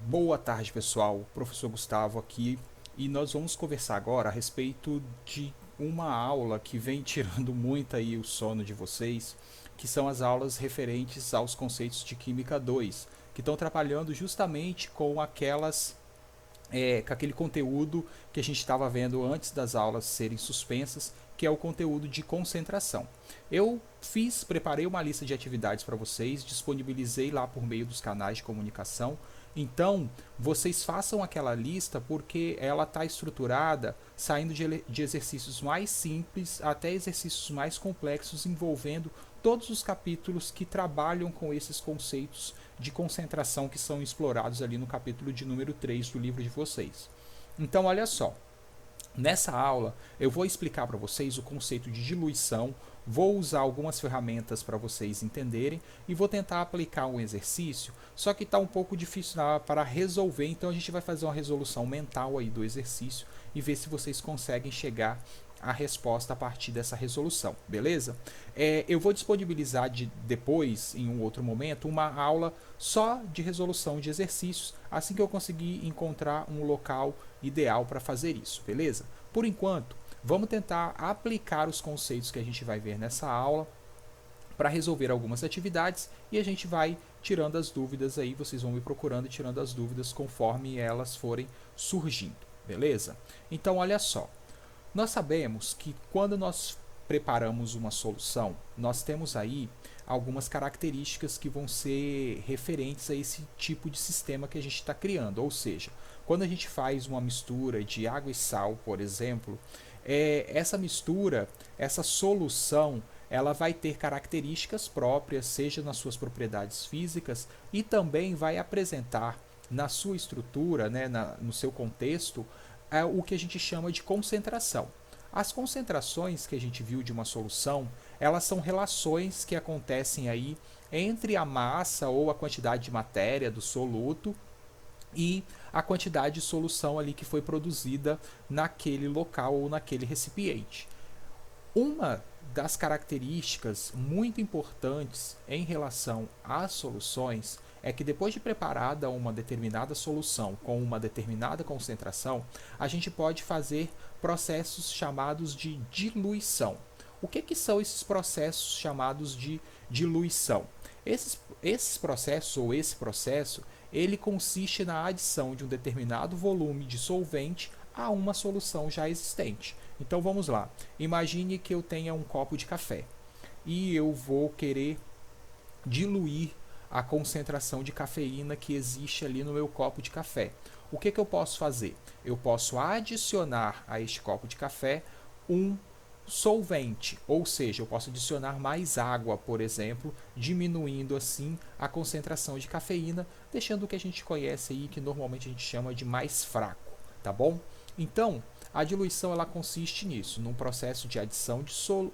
Boa tarde, pessoal. Professor Gustavo aqui e nós vamos conversar agora a respeito de uma aula que vem tirando muito aí o sono de vocês, que são as aulas referentes aos conceitos de Química 2, que estão trabalhando justamente com com aquele conteúdo que a gente estava vendo antes das aulas serem suspensas, que é o conteúdo de concentração. Preparei uma lista de atividades para vocês, disponibilizei lá por meio dos canais de comunicação. Então, vocês façam aquela lista porque ela está estruturada saindo de exercícios mais simples até exercícios mais complexos, envolvendo todos os capítulos que trabalham com esses conceitos de concentração que são explorados ali no capítulo de número 3 do livro de vocês. Então, olha só, nessa aula eu vou explicar para vocês o conceito de diluição, vou usar algumas ferramentas para vocês entenderem e vou tentar aplicar um exercício, só que está um pouco difícil para resolver, então a gente vai fazer uma resolução mental aí do exercício e ver se vocês conseguem chegar a resposta a partir dessa resolução, beleza? Eu vou disponibilizar depois, em um outro momento, uma aula só de resolução de exercícios, assim que eu conseguir encontrar um local ideal para fazer isso, beleza? Por enquanto, vamos tentar aplicar os conceitos que a gente vai ver nessa aula para resolver algumas atividades e a gente vai tirando as dúvidas aí, vocês vão me procurando e tirando as dúvidas conforme elas forem surgindo, beleza? Então, olha só. Nós sabemos que quando nós preparamos uma solução, nós temos aí algumas características que vão ser referentes a esse tipo de sistema que a gente está criando. Ou seja, quando a gente faz uma mistura de água e sal, por exemplo, essa mistura, essa solução, ela vai ter características próprias, seja nas suas propriedades físicas, e também vai apresentar na sua estrutura, né, no seu contexto, o que a gente chama de concentração. As concentrações que a gente viu de uma solução, elas são relações que acontecem aí entre a massa ou a quantidade de matéria do soluto e a quantidade de solução ali que foi produzida naquele local ou naquele recipiente. Uma das características muito importantes em relação às soluções é que depois de preparada uma determinada solução com uma determinada concentração, a gente pode fazer processos chamados de diluição. O que são esses processos chamados de diluição? Esses processos ou esse processo, ele consiste na adição de um determinado volume de solvente a uma solução já existente. Então vamos lá. Imagine que eu tenha um copo de café e eu vou querer diluir a concentração de cafeína que existe ali no meu copo de café. O que eu posso fazer? Eu posso adicionar a este copo de café um solvente, ou seja, eu posso adicionar mais água, por exemplo, diminuindo assim a concentração de cafeína, deixando o que a gente conhece aí, que normalmente a gente chama de mais fraco, tá bom? Então, a diluição ela consiste nisso, num processo de adição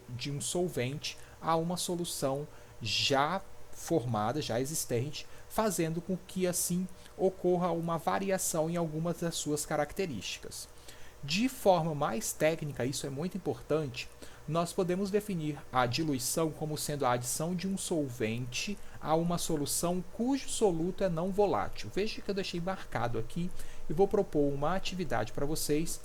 de um solvente a uma solução já formada, já existente, fazendo com que assim ocorra uma variação em algumas das suas características. De forma mais técnica, isso é muito importante, nós podemos definir a diluição como sendo a adição de um solvente a uma solução cujo soluto é não volátil. Veja que eu deixei marcado aqui e vou propor uma atividade para vocês,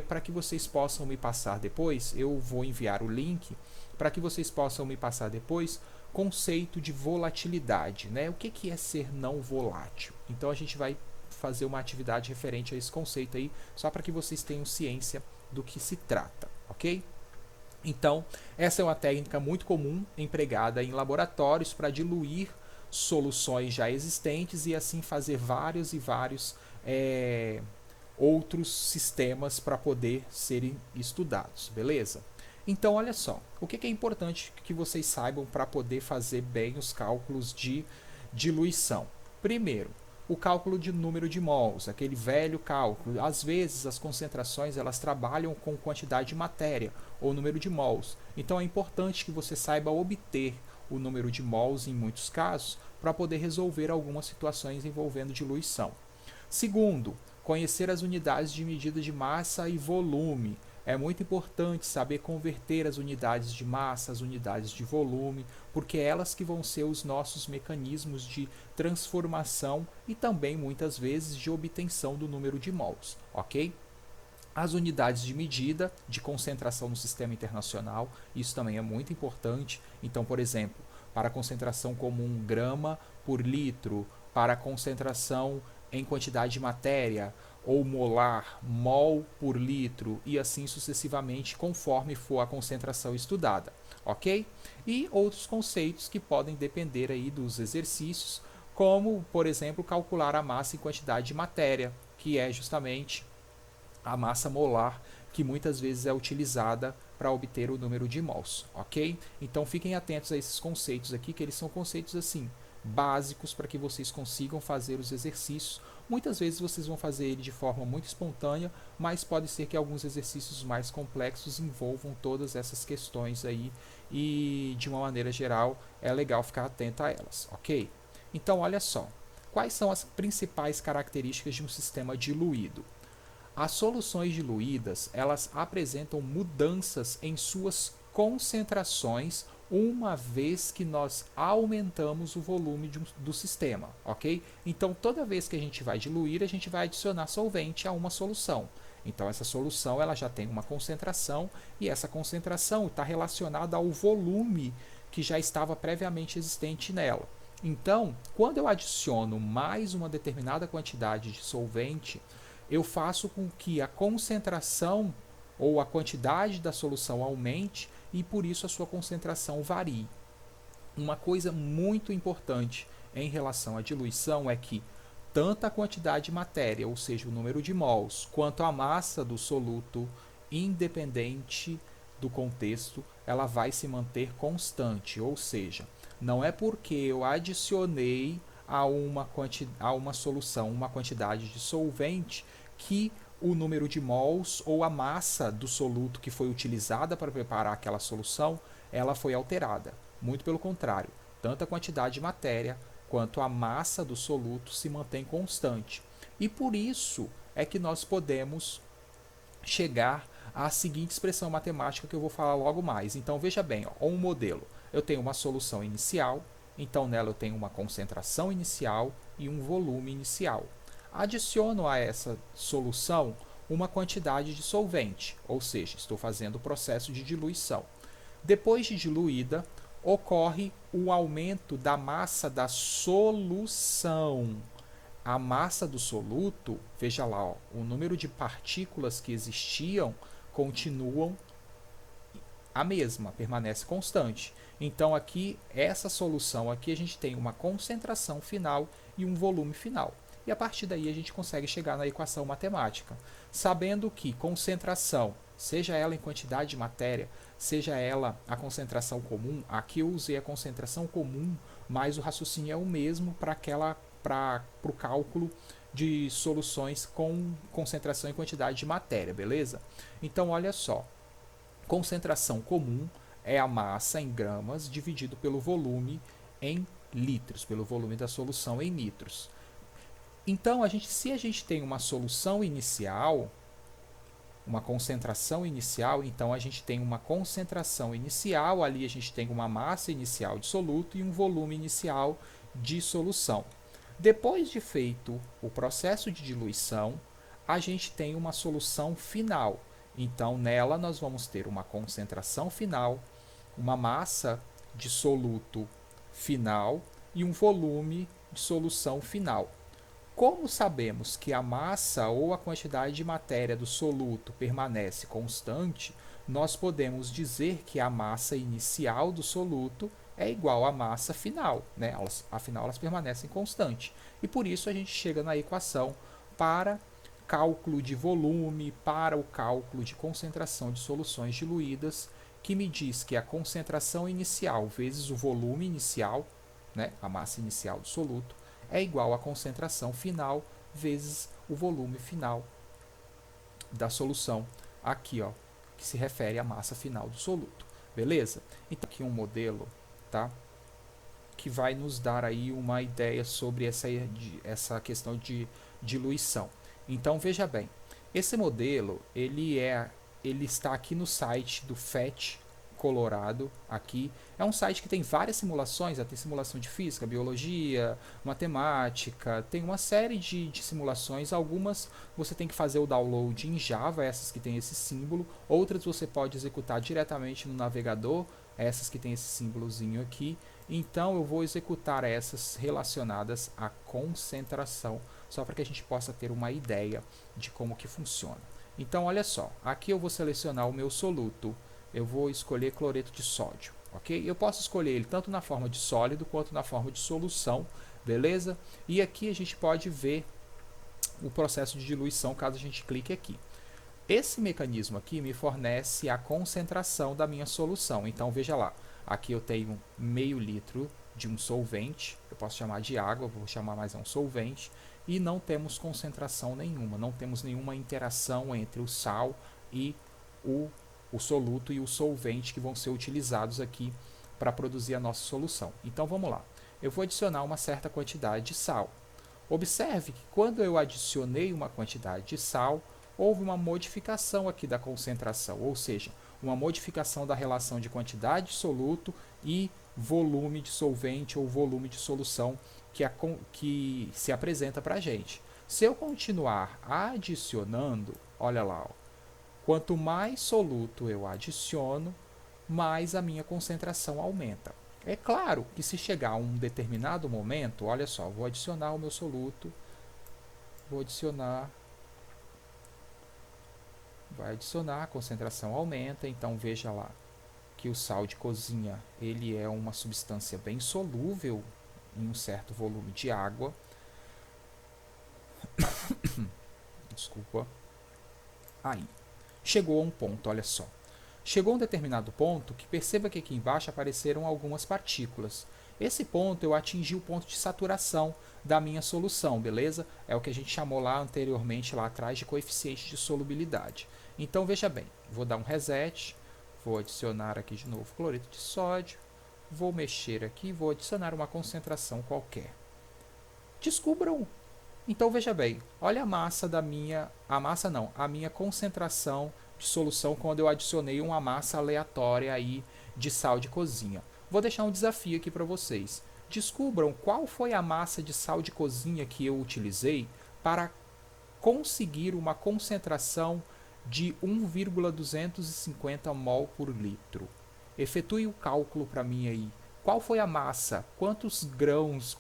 para que vocês possam me passar depois, eu vou enviar o link, para que vocês possam me passar depois conceito de volatilidade, né? O que é ser não volátil? Então a gente vai fazer uma atividade referente a esse conceito aí, só para que vocês tenham ciência do que se trata, ok? Então, essa é uma técnica muito comum empregada em laboratórios para diluir soluções já existentes e assim fazer vários e vários outros sistemas para poder serem estudados, beleza? Então, olha só, o que é importante que vocês saibam para poder fazer bem os cálculos de diluição? Primeiro, o cálculo de número de mols, aquele velho cálculo. Às vezes as concentrações elas trabalham com quantidade de matéria ou número de mols. Então é importante que você saiba obter o número de mols em muitos casos para poder resolver algumas situações envolvendo diluição. Segundo, conhecer as unidades de medida de massa e volume. é muito importante saber converter as unidades de massa, as unidades de volume, porque elas que vão ser os nossos mecanismos de transformação e também muitas vezes de obtenção do número de mols, ok? As unidades de medida de concentração no sistema internacional, isso também é muito importante. Então, por exemplo, para a concentração comum grama por litro, para a concentração em quantidade de matéria, ou molar, mol por litro, e assim sucessivamente, conforme for a concentração estudada, ok? E outros conceitos que podem depender aí dos exercícios, como, por exemplo, calcular a massa em quantidade de matéria, que é justamente a massa molar, que muitas vezes é utilizada para obter o número de mols, ok? Então fiquem atentos a esses conceitos aqui, que eles são conceitos assim básicos para que vocês consigam fazer os exercícios. Muitas vezes vocês vão fazer ele de forma muito espontânea, mas pode ser que alguns exercícios mais complexos envolvam todas essas questões aí e de uma maneira geral é legal ficar atento a elas, ok? Então olha só, quais são as principais características de um sistema diluído? As soluções diluídas, elas apresentam mudanças em suas concentrações uma vez que nós aumentamos o volume do sistema, ok? Então, toda vez que a gente vai diluir, a gente vai adicionar solvente a uma solução. Então, essa solução ela já tem uma concentração e essa concentração está relacionada ao volume que já estava previamente existente nela. Então, quando eu adiciono mais uma determinada quantidade de solvente, eu faço com que a concentração ou a quantidade da solução aumente e por isso a sua concentração varie. Uma coisa muito importante em relação à diluição é que tanto a quantidade de matéria, ou seja, o número de mols, quanto a massa do soluto, independente do contexto, ela vai se manter constante, ou seja, não é porque eu adicionei a uma solução uma quantidade de solvente que o número de mols ou a massa do soluto que foi utilizada para preparar aquela solução, ela foi alterada. Muito pelo contrário, tanto a quantidade de matéria quanto a massa do soluto se mantém constante. E por isso é que nós podemos chegar à seguinte expressão matemática que eu vou falar logo mais. Então veja bem, ó, um modelo. Eu tenho uma solução inicial, então nela eu tenho uma concentração inicial e um volume inicial. Adiciono a essa solução uma quantidade de solvente, ou seja, estou fazendo o processo de diluição. Depois de diluída, ocorre o aumento da massa da solução. A massa do soluto, veja lá, ó, o número de partículas que existiam continuam a mesma, permanece constante. Então aqui, essa solução aqui, a gente tem uma concentração final e um volume final. E a partir daí a gente consegue chegar na equação matemática, sabendo que concentração, seja ela em quantidade de matéria, seja ela a concentração comum, aqui eu usei a concentração comum, mas o raciocínio é o mesmo para o cálculo de soluções com concentração em quantidade de matéria, beleza? Então olha só, concentração comum é a massa em gramas dividido pelo volume em litros, pelo volume da solução em litros. Então, se a gente tem uma solução inicial, uma concentração inicial, então a gente tem uma concentração inicial, ali a gente tem uma massa inicial de soluto e um volume inicial de solução. Depois de feito o processo de diluição, a gente tem uma solução final. Então, nela nós vamos ter uma concentração final, uma massa de soluto final e um volume de solução final. Como sabemos que a massa ou a quantidade de matéria do soluto permanece constante, nós podemos dizer que a massa inicial do soluto é igual à massa final, né? Afinal, elas permanecem constantes. E por isso a gente chega na equação para cálculo de volume, para o cálculo de concentração de soluções diluídas, que me diz que a concentração inicial vezes o volume inicial, né? A massa inicial do soluto, é igual à concentração final vezes o volume final da solução, aqui, ó, que se refere à massa final do soluto. Beleza? Então aqui um modelo, tá? Que vai nos dar aí uma ideia sobre essa questão de diluição. Então veja bem, esse modelo ele é ele está aqui no site do FET Colorado. Aqui é um site que tem várias simulações, tem simulação de física, biologia, matemática, tem uma série de simulações. Algumas você tem que fazer o download em Java, essas que tem esse símbolo, outras você pode executar diretamente no navegador, essas que tem esse símbolozinho aqui. Então eu vou executar essas relacionadas à concentração, só para que a gente possa ter uma ideia de como que funciona. Então olha só, aqui eu vou selecionar o meu soluto, eu vou escolher cloreto de sódio, ok? Eu posso escolher ele tanto na forma de sólido quanto na forma de solução, beleza? E aqui a gente pode ver o processo de diluição caso a gente clique aqui. Esse mecanismo aqui me fornece a concentração da minha solução. Então veja lá, aqui eu tenho meio litro de um solvente, eu posso chamar de água, vou chamar mais um solvente, e não temos concentração nenhuma, não temos nenhuma interação entre o sal e o soluto e o solvente que vão ser utilizados aqui para produzir a nossa solução. Então vamos lá, eu vou adicionar uma certa quantidade de sal. Observe que quando eu adicionei uma quantidade de sal, houve uma modificação aqui da concentração, ou seja, uma modificação da relação de quantidade de soluto e volume de solvente ou volume de solução que se apresenta para a gente. Se eu continuar adicionando, olha lá, ó, quanto mais soluto eu adiciono, mais a minha concentração aumenta. É claro que se chegar a um determinado momento, olha só, vou adicionar o meu soluto, vou adicionar, vai adicionar, a concentração aumenta, então veja lá que o sal de cozinha ele é uma substância bem solúvel em um certo volume de água. Desculpa. Aí, chegou a um ponto, olha só. Chegou a um determinado ponto que perceba que aqui embaixo apareceram algumas partículas. Esse ponto eu atingi o ponto de saturação da minha solução, beleza? É o que a gente chamou lá anteriormente, lá atrás, de coeficiente de solubilidade. Então veja bem, vou dar um reset, vou adicionar aqui de novo cloreto de sódio, vou mexer aqui, vou adicionar uma concentração qualquer. Descubram! Então veja bem, olha a massa da minha, a minha concentração de solução quando eu adicionei uma massa aleatória aí de sal de cozinha. Vou deixar um desafio aqui para vocês. Descubram qual foi a massa de sal de cozinha que eu utilizei para conseguir uma concentração de 1,250 mol por litro. Efetue o cálculo para mim aí. Qual foi a massa? Quantos grãos?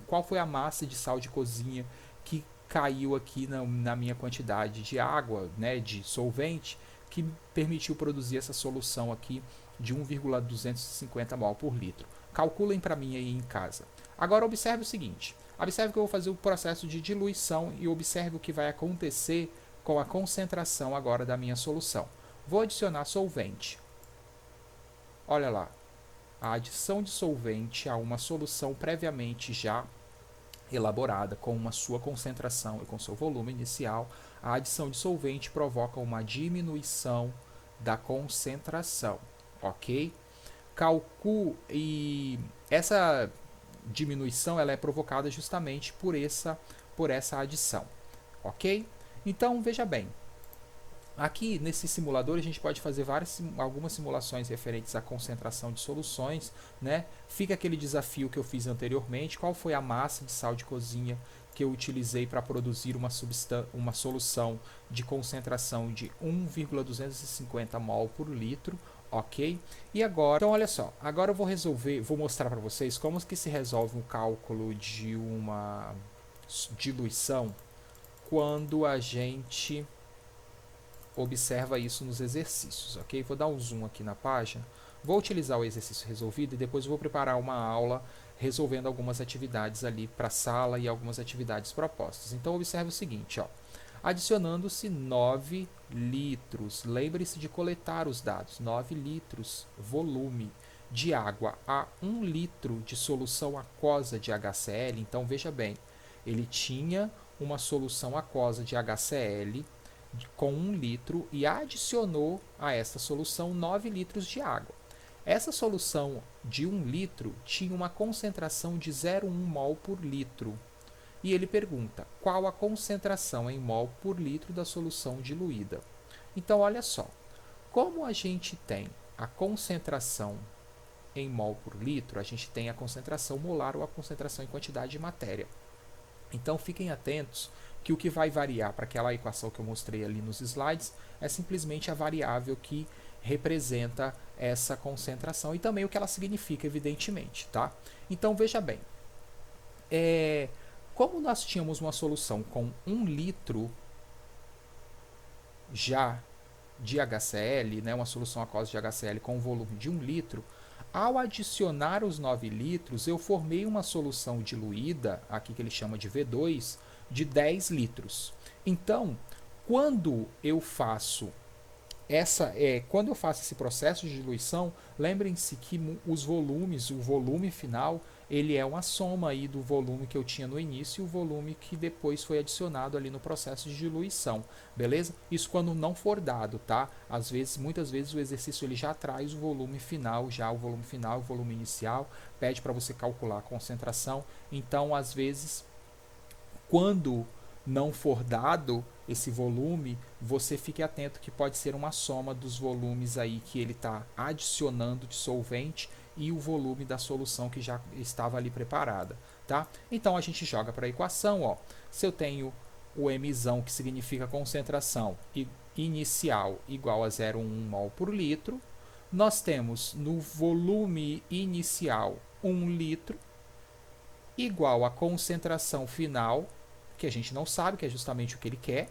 Qual foi a massa de sal de cozinha que caiu aqui na minha quantidade de água, né, de solvente, que me permitiu produzir essa solução aqui de 1,250 mol por litro? Calculem para mim aí em casa. Agora observe o seguinte. Observe que eu vou fazer o processo de diluição e observe o que vai acontecer com a concentração agora da minha solução. Vou adicionar solvente. Olha lá, a adição de solvente a uma solução previamente já elaborada com uma sua concentração e com seu volume inicial, a adição de solvente provoca uma diminuição da concentração, ok? E essa diminuição ela é provocada justamente por essa adição, ok? Então veja bem, aqui nesse simulador a gente pode fazer algumas simulações referentes à concentração de soluções, né? Fica aquele desafio que eu fiz anteriormente, qual foi a massa de sal de cozinha que eu utilizei para produzir uma solução de concentração de 1,250 mol por litro, ok? E agora, então olha só, agora eu vou mostrar para vocês como que se resolve um cálculo de uma diluição quando a gente observa isso nos exercícios, ok? Vou dar um zoom aqui na página, vou utilizar o exercício resolvido e depois vou preparar uma aula resolvendo algumas atividades ali para a sala e algumas atividades propostas. Então observe o seguinte, ó, adicionando-se 9 litros, lembre-se de coletar os dados, 9 litros volume de água a 1 litro de solução aquosa de HCl. Então veja bem, ele tinha uma solução aquosa de HCl com 1 litro e adicionou a esta solução 9 litros de água. Essa solução de 1 litro tinha uma concentração de 0,1 mol por litro. E ele pergunta, qual a concentração em mol por litro da solução diluída? Então, olha só, Como a gente tem a concentração em mol por litro, a gente tem a concentração molar ou a concentração em quantidade de matéria. Então fiquem atentos que o que vai variar para aquela equação que eu mostrei ali nos slides é simplesmente a variável que representa essa concentração e também o que ela significa, evidentemente. Tá? Então veja bem, como nós tínhamos uma solução com 1 litro já de HCl, né, uma solução aquosa de HCl com um volume de 1 litro, ao adicionar os 9 litros, eu formei uma solução diluída, aqui que ele chama de V2, de 10 litros. Então, quando eu faço esse processo de diluição, lembrem-se que os volumes, o volume final, ele é uma soma aí do volume que eu tinha no início e o volume que depois foi adicionado ali no processo de diluição, beleza? Isso quando não for dado, tá? Às vezes, muitas vezes o exercício ele já traz o volume final, o volume inicial, pede para você calcular a concentração. Então, às vezes, quando não for dado esse volume, você fique atento que pode ser uma soma dos volumes aí que ele está adicionando de solvente e o volume da solução que já estava ali preparada, tá? Então a gente joga para a equação, ó. Se eu tenho o Mzão, que significa concentração inicial igual a 0,1 mol por litro, nós temos no volume inicial 1 litro igual a concentração final, que a gente não sabe, que é justamente o que ele quer,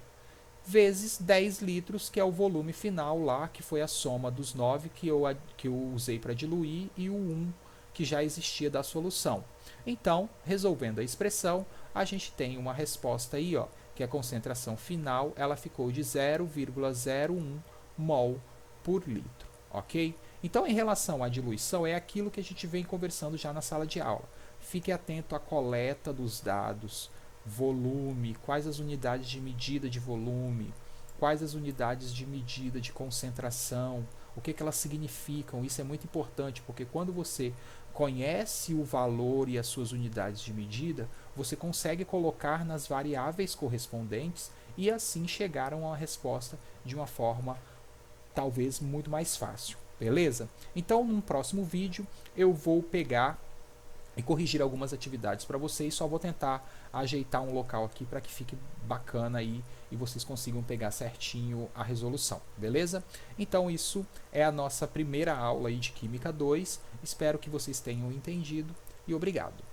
vezes 10 litros, que é o volume final lá, que foi a soma dos 9 que eu usei para diluir e o 1 que já existia da solução. Então, resolvendo a expressão, a gente tem uma resposta aí, ó, que a concentração final ela ficou de 0,01 mol por litro, ok? Então, em relação à diluição, é aquilo que a gente vem conversando já na sala de aula. Fique atento à coleta dos dados, volume, quais as unidades de medida de volume, quais as unidades de medida de concentração, o que elas significam. Isso é muito importante, porque quando você conhece o valor e as suas unidades de medida, você consegue colocar nas variáveis correspondentes e assim chegar a uma resposta de uma forma talvez muito mais fácil, beleza? Então, num próximo vídeo, eu vou pegar e corrigir algumas atividades para vocês. Só vou tentar ajeitar um local aqui para que fique bacana aí e vocês consigam pegar certinho a resolução, beleza? Então isso é a nossa primeira aula aí de Química 2. Espero que vocês tenham entendido e obrigado.